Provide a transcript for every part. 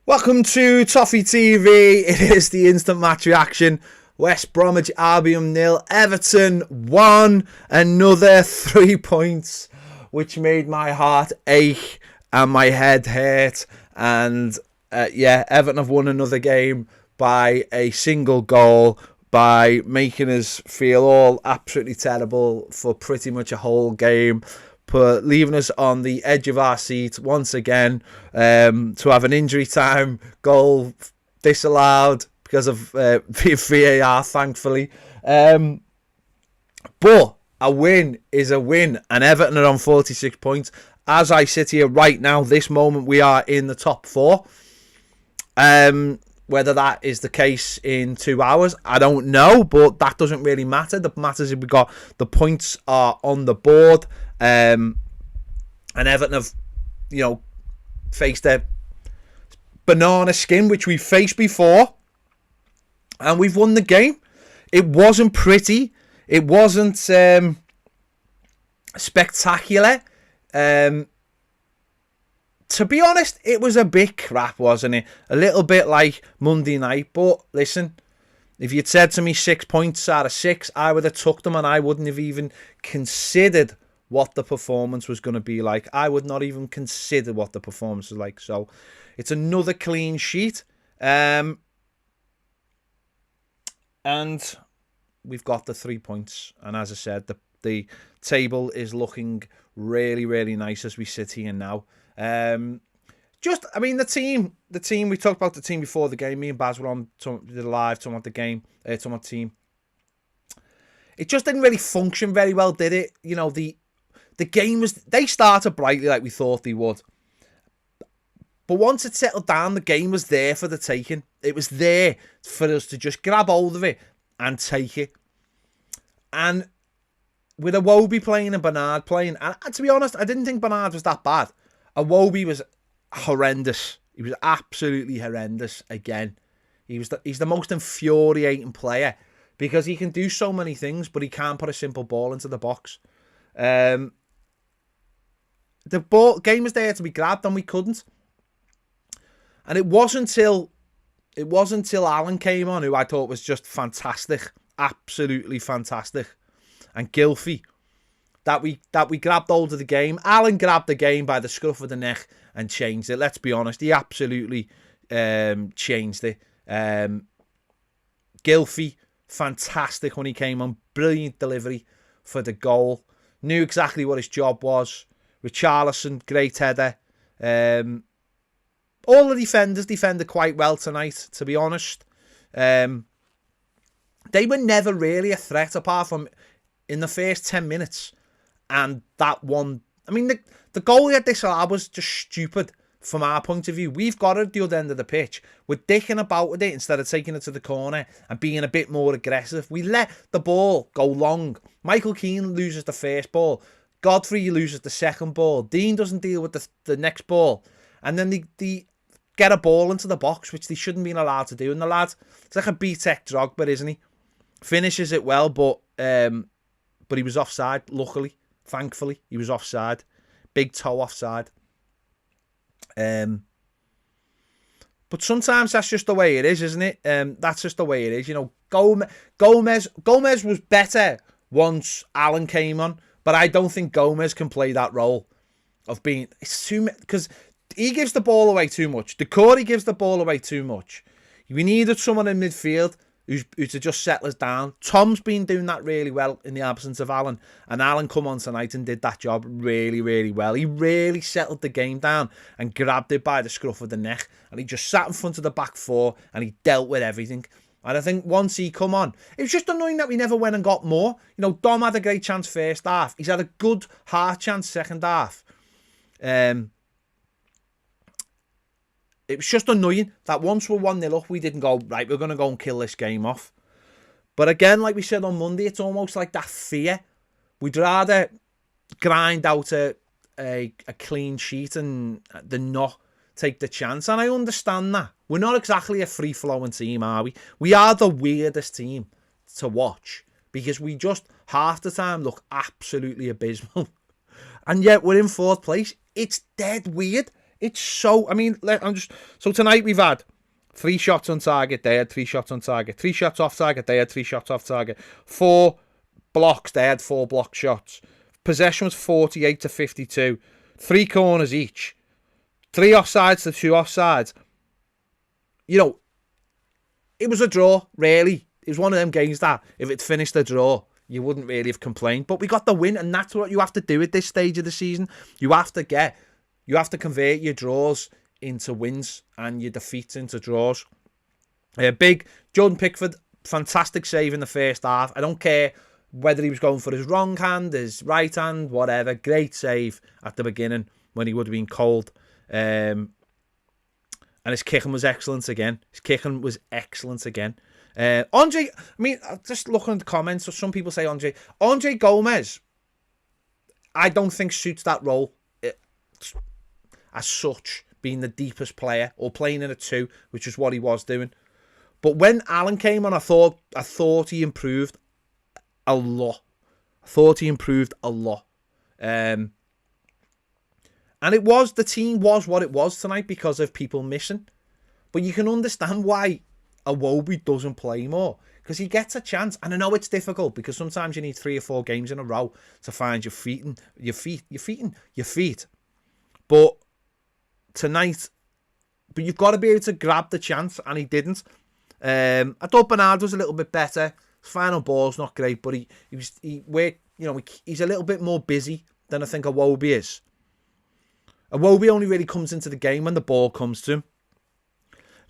Welcome to Toffee TV. It is the instant match reaction. West Bromwich Albion 0, Everton 1. Another 3 points, which made my heart ache and my head hurt. And Everton have won another game by a single goal, by making us feel all absolutely terrible for pretty much a whole game, but leaving us on the edge of our seat once again, to have an injury time goal disallowed because of VAR, thankfully. But a win is a win, and Everton are on 46 points. As I sit here right now, this moment, we are in the top four. Whether that is the case in 2 hours, I don't know, but that doesn't really matter. The matters is we got the points are on the board, and Everton have, faced their banana skin, which we faced before, and we've won the game. It wasn't pretty. It wasn't spectacular. To be honest, it was a bit crap, wasn't it? A little bit like Monday night. But listen, if you'd said to me 6 points out of 6, I would have took them, and I wouldn't have even considered what the performance was going to be like. I would not even consider what the performance was like. So it's another clean sheet. And we've got the 3 points. And as I said, the table is looking really, really nice as we sit here now. The team, we talked about the team before the game. Me and Baz were on the live talking about the game, talking about the team. It just didn't really function very well, did it? The game they started brightly like we thought they would. But once it settled down, the game was there for the taking. It was there for us to just grab hold of it and take it. And with Iwobi playing and Bernard playing, and to be honest, I didn't think Bernard was that bad. Iwobi was horrendous. He was absolutely horrendous again. He's the most infuriating player because he can do so many things, but he can't put a simple ball into the box. The game was there to be grabbed, and we couldn't. And it wasn't until Alan came on, who I thought was just fantastic, absolutely fantastic, and Gylfi, that we grabbed hold of the game. Alan grabbed the game by the scruff of the neck and changed it. Let's be honest, he absolutely changed it. Gylfi, fantastic when he came on. Brilliant delivery for the goal. Knew exactly what his job was. Richarlison, great header. All the defenders defended quite well tonight, to be honest. They were never really a threat apart from in the first 10 minutes. And that one, the goal he had disallowed was just stupid from our point of view. We've got it at the other end of the pitch. We're dicking about with it instead of taking it to the corner and being a bit more aggressive. We let the ball go long. Michael Keane loses the first ball. Godfrey loses the second ball. Dean doesn't deal with the next ball. And then they get a ball into the box, which they shouldn't be allowed to do. And the lad, it's like a B-Tech Drogba, isn't he? Finishes it well, but he was offside, luckily. Thankfully, he was offside. Big toe offside. But sometimes that's just the way it is, isn't it? That's just the way it is. Gomez was better once Alan came on, but I don't think Gomez can play that role of being... It's too... Because he gives the ball away too much. Decore gives the ball away too much. We needed someone in midfield who to just settle us down. Tom's been doing that really well in the absence of Alan. And Alan come on tonight and did that job really, really well. He really settled the game down and grabbed it by the scruff of the neck. And he just sat in front of the back four and he dealt with everything. And I think once he come on, it was just annoying that we never went and got more. Dom had a great chance first half. He's had a good half chance second half. It was just annoying that once we're 1-0 up, we didn't go, right, we're going to go and kill this game off. But again, like we said on Monday, it's almost like that fear. We'd rather grind out a clean sheet and than not take the chance. And I understand that. We're not exactly a free-flowing team, are we? We are the weirdest team to watch because we just, half the time, look absolutely abysmal. And yet we're in fourth place. It's dead weird. It's so, I mean, so tonight we've had 3 shots on target, they had 3 shots on target. 3 shots off target, they had 3 shots off target. 4 blocks, they had 4 block shots. Possession was 48 to 52. 3 corners each. 3 offsides to 2 offsides. You know, it was a draw, really. It was one of them games that, if it finished a draw, you wouldn't really have complained. But we got the win, and that's what you have to do at this stage of the season. You have to convert your draws into wins and your defeats into draws. Big Jordan Pickford, fantastic save in the first half. I don't care whether he was going for his wrong hand, his right hand, whatever. Great save at the beginning when he would have been cold. And his kicking was excellent again. Andre, I mean, just looking at the comments, so some people say Andre Gomez, I don't think suits that role as such, being the deepest player or playing in a 2, which is what he was doing. But when Alan came on, I thought he improved a lot. And the team was what it was tonight because of people missing. But you can understand why Iwobi doesn't play more, because he gets a chance. And I know it's difficult because sometimes you need 3 or 4 games in a row to find your feet. But tonight, you've got to be able to grab the chance, and he didn't. I thought Bernard was a little bit better. His final ball's not great, but he's a little bit more busy than I think Iwobi is. Iwobi only really comes into the game when the ball comes to him.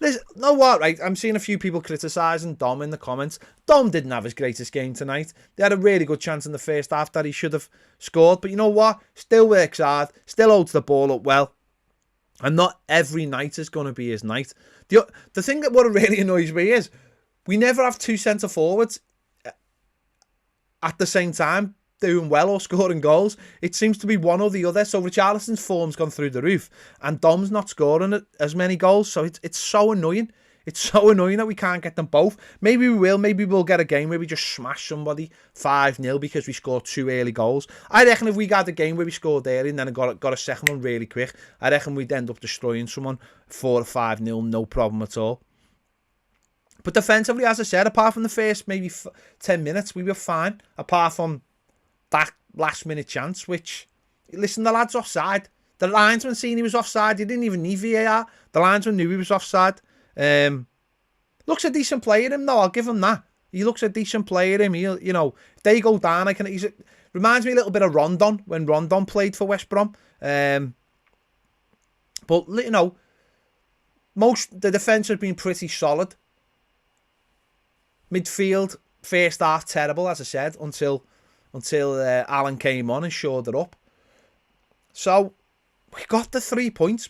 Listen, know what, right? I'm seeing a few people criticising Dom in the comments. Dom didn't have his greatest game tonight. They had a really good chance in the first half that he should have scored. But you know what? Still works hard. Still holds the ball up well. And not every night is going to be his night. The thing that what really annoys me is we never have 2 centre forwards at the same time doing well or scoring goals. It seems to be one or the other. So Richarlison's form's gone through the roof and Dom's not scoring as many goals. So it's so annoying. It's so annoying that we can't get them both. Maybe we will. Maybe we'll get a game where we just smash somebody 5-0 because we scored 2 early goals. I reckon if we got a game where we scored early and then got a second one really quick, I reckon we'd end up destroying someone 4 or 5-0, no problem at all. But defensively, as I said, apart from the first maybe 10 minutes, we were fine. Apart from that last minute chance, which, listen, the lad's offside. The linesman seen he was offside. He didn't even need VAR. The linesman knew he was offside. Looks a decent player, him though. I'll give him that. He looks a decent player, him. He, if they go down, reminds me a little bit of Rondon when Rondon played for West Brom. But the defence has been pretty solid. Midfield first half terrible, as I said, until Alan came on and shored it up. So we got the 3 points.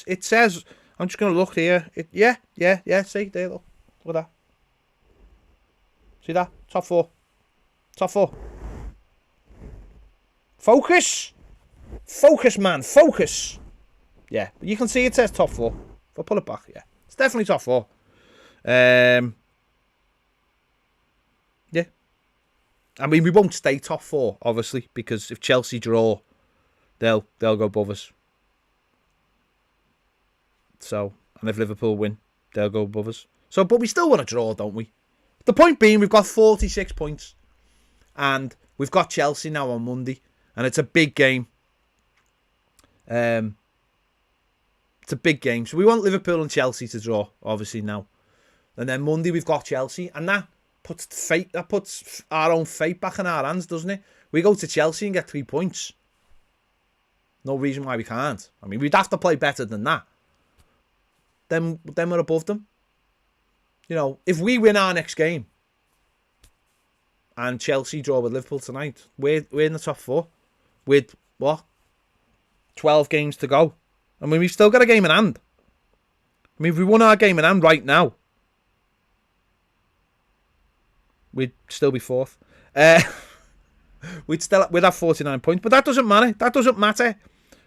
It says, I'm just going to look here. Yeah. See, there, look at that. See that? Top four. Focus, man, focus. Yeah, you can see it says top 4. If I pull it back, yeah, it's definitely top 4. Yeah. I mean, we won't stay top 4, obviously, because if Chelsea draw, they'll go above us. So, and if Liverpool win, they'll go above us. So, but we still want to draw, don't we? The point being, we've got 46 points. And we've got Chelsea now on Monday. And it's a big game. It's a big game. So we want Liverpool and Chelsea to draw, obviously, now. And then Monday we've got Chelsea. And that puts our own fate back in our hands, doesn't it? We go to Chelsea and get 3 points. No reason why we can't. I mean, we'd have to play better than that. Then we're above them. If we win our next game and Chelsea draw with Liverpool tonight, we're in the top 4 with, 12 games to go. I mean, we've still got a game in hand. I mean, if we won our game in hand right now, we'd still be 4th. We'd have 49 points, but that doesn't matter.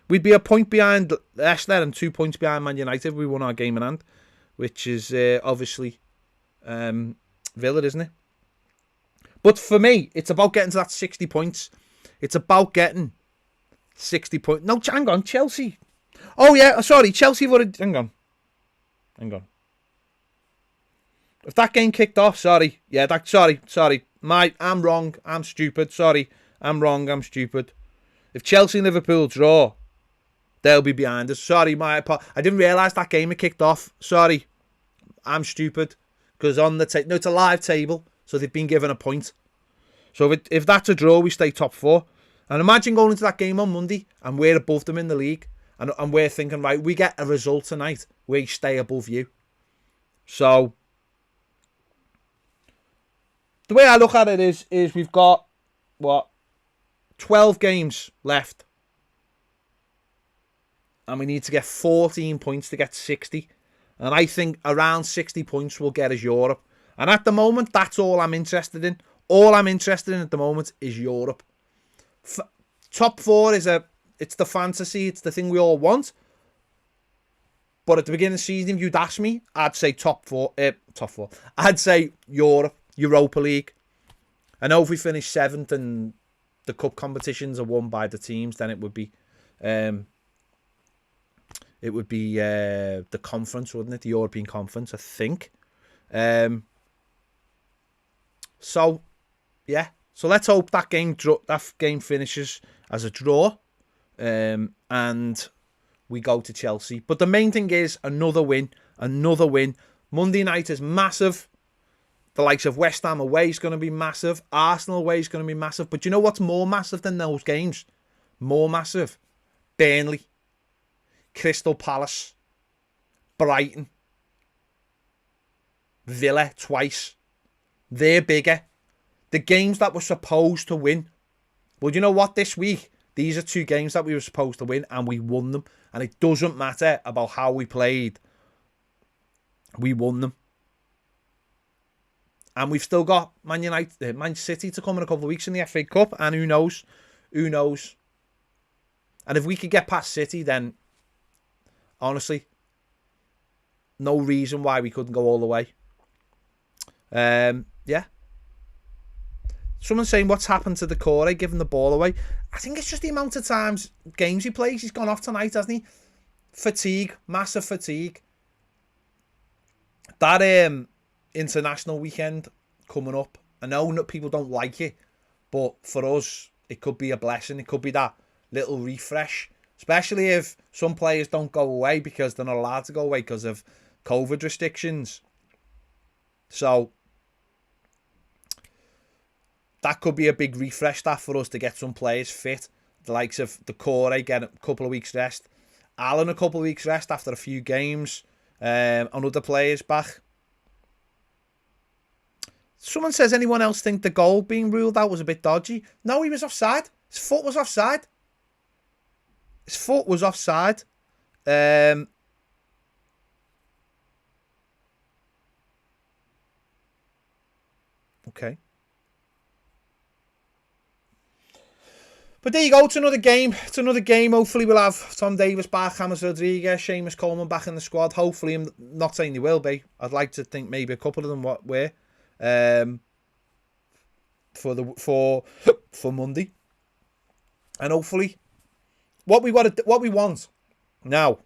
We'd be a point behind Leicester and 2 points behind Man United if we won our game in hand, which is obviously Villa, isn't it? But for me, it's about getting to that 60 points. It's about getting 60 points. No, hang on, Chelsea. Oh, yeah, sorry, Chelsea would have... Hang on. If that game kicked off, sorry. Yeah, sorry. I'm wrong. I'm stupid. Sorry. I'm wrong. I'm stupid. If Chelsea and Liverpool draw, they'll be behind us. Sorry, I didn't realise that game had kicked off. Sorry. I'm stupid. Because on the no, it's a live table, so they've been given a point. So if that's a draw, we stay top 4. And imagine going into that game on Monday and we're above them in the league. And we're thinking, right, we get a result tonight. We stay above you. So the way I look at it is we've got, 12 games left. And we need to get 14 points to get 60. And I think around 60 points will get us Europe. And at the moment, that's all I'm interested in. All I'm interested in at the moment is Europe. Top 4 it's the fantasy. It's the thing we all want. But at the beginning of the season, if you'd ask me, I'd say top 4. I'd say Europe, Europa League. I know if we finish 7th and the cup competitions are won by the teams, then it would be the conference, wouldn't it? The European Conference, I think. So, yeah. So let's hope that game finishes as a draw, and we go to Chelsea. But the main thing is another win. Monday night is massive. The likes of West Ham away is going to be massive. Arsenal away is going to be massive. But you know what's more massive than those games? More massive. Burnley, Crystal Palace, Brighton, Villa twice. They're bigger. The games that we're supposed to win. Well, you know what? This week, these are 2 games that we were supposed to win and we won them. And it doesn't matter about how we played. We won them. And we've still got Man City to come in a couple of weeks in the FA Cup. And who knows? And if we could get past City, then honestly, no reason why we couldn't go all the way. Yeah. Someone's saying, what's happened to Decore giving the ball away? I think it's just the amount of games he plays. He's gone off tonight, hasn't he? Fatigue. Massive fatigue. That international weekend coming up, I know people don't like it, but for us, it could be a blessing. It could be that little refresh, especially if some players don't go away because they're not allowed to go away because of COVID restrictions. So that could be a big refresh for us to get some players fit. The likes of Decore get a couple of weeks rest. Allen a couple of weeks rest after a few games. And other players back. Someone says, anyone else think the goal being ruled out was a bit dodgy? No, he was offside. His foot was offside. Okay. But there you go. It's another game. Hopefully we'll have Tom Davis back, James Rodriguez, Seamus Coleman back in the squad. Hopefully, I'm not saying they will be. I'd like to think maybe a couple of them were. For Monday. And hopefully what we want now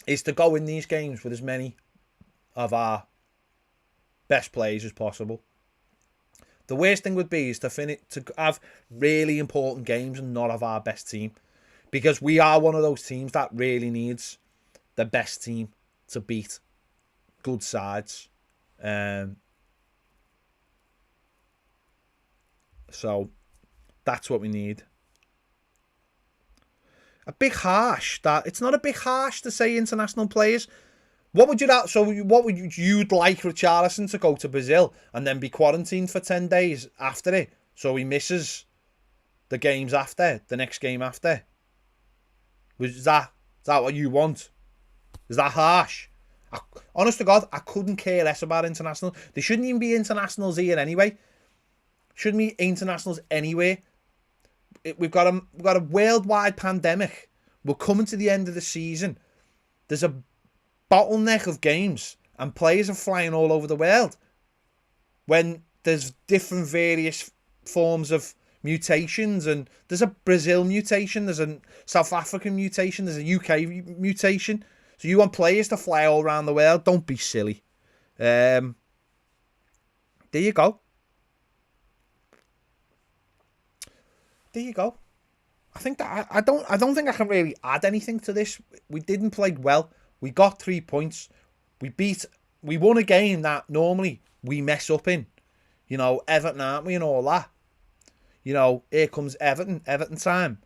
is to go in these games with as many of our best players as possible. The worst thing would be is to have really important games and not have our best team, because we are one of those teams that really needs the best team to beat good sides. So that's what we need. It's not a bit harsh to say international players. What would you'd like Richarlison to go to Brazil and then be quarantined for 10 days after it, so he misses the games after, the next game after? Is that what you want? Is that harsh? Honest to God, I couldn't care less about international. There shouldn't even be internationals here anyway. Shouldn't be internationals anywhere. We've got a worldwide pandemic. We're coming to the end of the season. There's a bottleneck of games and players are flying all over the world when there's different various forms of mutations, and there's a Brazil mutation, there's a South African mutation, there's a UK mutation. So you want players to fly all around the world? Don't be silly. There you go. There you go. I think that I don't think I can really add anything to this. We didn't play well. We got 3 points. We won a game that normally we mess up in. You know, Everton, aren't we, and all that. You know, here comes Everton time.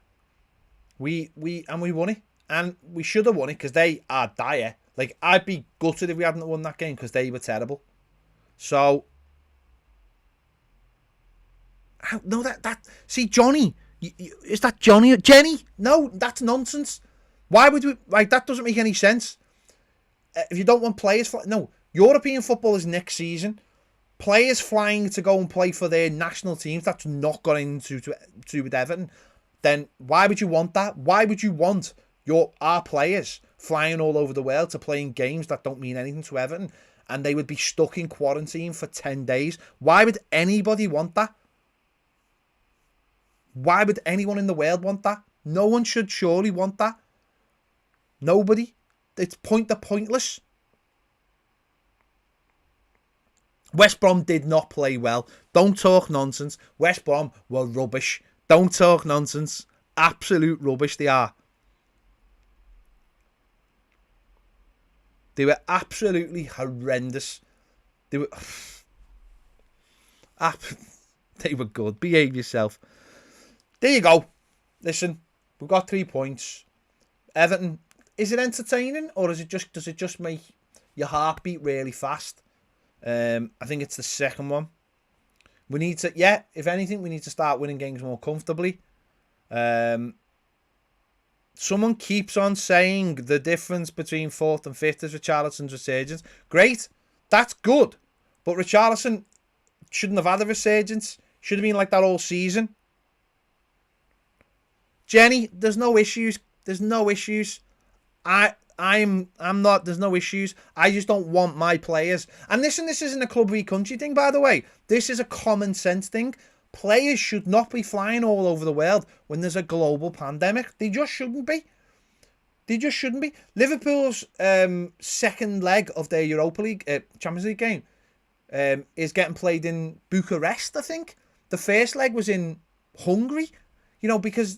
We won it. And we should have won it because they are dire. Like, I'd be gutted if we hadn't won that game because they were terrible. So, no, see, Johnny, is that Johnny? Jenny? No, that's nonsense. Why would we, like, that doesn't make any sense. If you don't want players, no, European football is next season. Players flying to go and play for their national teams, that's not got anything to do with Everton. Then why would you want that? Why would you want our players flying all over the world to play in games that don't mean anything to Everton, and they would be stuck in quarantine for 10 days? Why would anybody want that? Why would anyone in the world want that? No one should surely want that. Nobody. It's pointless. West Brom did not play well. Don't talk nonsense. West Brom were rubbish. Don't talk nonsense. Absolute rubbish they are. They were absolutely horrendous. They were good. Behave yourself. There you go. Listen, we've got 3 points. Everton, is it entertaining, or does it just make your heart beat really fast? I think it's the second one. We need to, if anything, we need to start winning games more comfortably. Someone keeps on saying the difference between 4th and 5th is Richarlison's resurgence. Great. That's good. But Richarlison shouldn't have had a resurgence. Should have been like that all season. Jenny, there's no issues. There's no issues. I'm not, there's no issues. I just don't want my players. And listen, this isn't a club v country thing, by the way. This is a common sense thing. Players should not be flying all over the world when there's a global pandemic. They just shouldn't be. They just shouldn't be. Liverpool's second leg of their Europa League, Champions League game is getting played in Bucharest, I think. The first leg was in Hungary, you know, because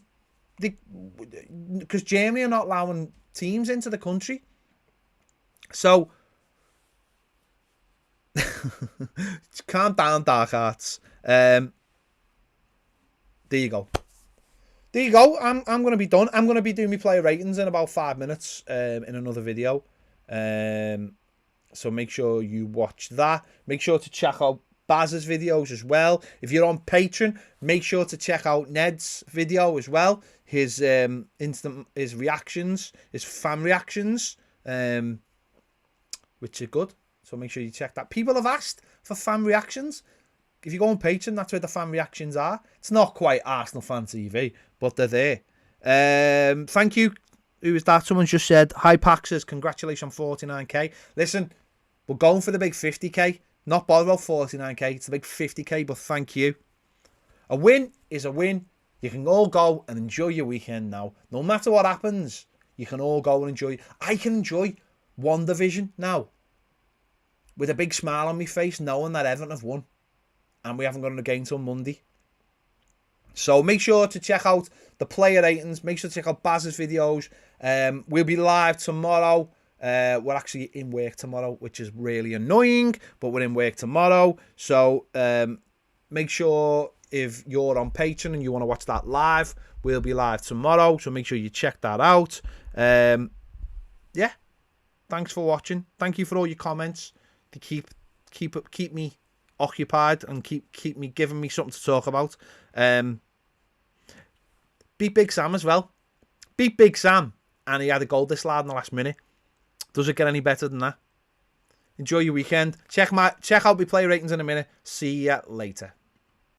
Germany are not allowing teams into the country. So, calm down, dark hearts. There you go. There you go. I'm going to be done. I'm going to be doing my player ratings in about 5 minutes in another video. So make sure you watch that. Make sure to check out Baz's videos as well. If you're on Patreon, make sure to check out Ned's video as well. His his reactions, his fan reactions, which are good. So make sure you check that. People have asked for fan reactions. If you go on Patreon, that's where the fan reactions are. It's not quite Arsenal Fan TV, but they're there. Thank you. Who is that? Someone just said, hi Paxers, congratulations on 49k. Listen, we're going for the big 50k. Not bothered about 49k. It's the big 50k, but thank you. A win is a win. You can all go and enjoy your weekend now. No matter what happens, you can all go and enjoy. I can enjoy one division now with a big smile on my face, knowing that Everton have won. And we haven't got a game till Monday. So make sure to check out the player ratings. Make sure to check out Baz's videos. We'll be live tomorrow. We're actually in work tomorrow, which is really annoying. But we're in work tomorrow. So make sure if you're on Patreon and you want to watch that live, we'll be live tomorrow. So make sure you check that out. Yeah. Thanks for watching. Thank you for all your comments. To keep me occupied and keep me giving me something to talk about. Beat Big Sam as well. Beat Big Sam, and he had a goal this lad in the last minute. Does it get any better than that? Enjoy your weekend. Check out my play ratings in a minute. See ya later.